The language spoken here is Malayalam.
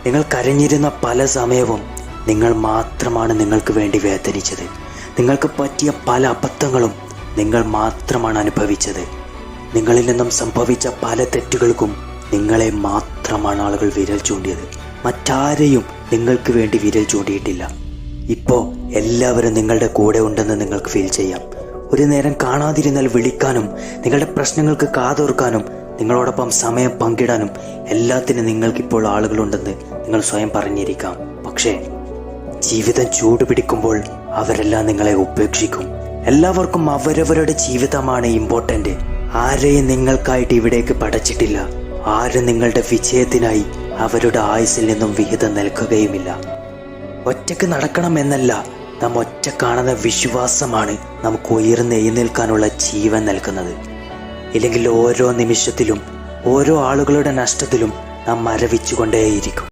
നിങ്ങൾ കരഞ്ഞിരുന്ന പല സമയവും നിങ്ങൾ മാത്രമാണ് നിങ്ങൾക്ക് വേണ്ടി വേദനിച്ചത്. നിങ്ങൾക്ക് പറ്റിയ പല അബദ്ധങ്ങളും നിങ്ങൾ മാത്രമാണ് അനുഭവിച്ചത്. നിങ്ങളിൽ നിന്നും സംഭവിച്ച പല തെറ്റുകൾക്കും നിങ്ങളെ മാത്രമാണ് ആളുകൾ വിരൽ ചൂണ്ടിയത്. മറ്റാരെയും നിങ്ങൾക്ക് വേണ്ടി വിരൽ ചൂണ്ടിയിട്ടില്ല. ഇപ്പോൾ എല്ലാവരും നിങ്ങളുടെ കൂടെ ഉണ്ടെന്ന് നിങ്ങൾക്ക് ഫീൽ ചെയ്യാം. ഒരു നേരം കാണാതിരുന്നാൽ വിളിക്കാനും നിങ്ങളുടെ പ്രശ്നങ്ങൾക്ക് കാതോർക്കാനും നിങ്ങളോടൊപ്പം സമയം പങ്കിടാനും എല്ലാത്തിനും നിങ്ങൾക്കിപ്പോൾ ആളുകളുണ്ടെന്ന് നിങ്ങൾ സ്വയം പറഞ്ഞിരിക്കാം. പക്ഷേ ജീവിതം ചൂടുപിടിക്കുമ്പോൾ അവരെല്ലാം നിങ്ങളെ ഉപേക്ഷിക്കും. എല്ലാവർക്കും അവരവരുടെ ജീവിതമാണ് ഇമ്പോർട്ടൻ്റ്. ആരെയും നിങ്ങൾക്കായിട്ട് ഇവിടേക്ക് പടച്ചിട്ടില്ല. ആരും നിങ്ങളുടെ വിജയത്തിനായി അവരുടെ ആയുസ്സിൽ നിന്നും വിഹിതം നൽകുകയുമില്ല. ഒറ്റയ്ക്ക് നടക്കണം എന്നല്ല, നാം ഒറ്റ കാണുന്ന വിശ്വാസമാണ് നമുക്ക് ഉയർന്ന് എഴുന്നേൽക്കാനുള്ള ജീവൻ നൽകുന്നത്. ഇല്ലെങ്കിൽ ഓരോ നിമിഷത്തിലും ഓരോ ആളുകളുടെ നഷ്ടത്തിലും നാം മരവിച്ചുകൊണ്ടേയിരിക്കും.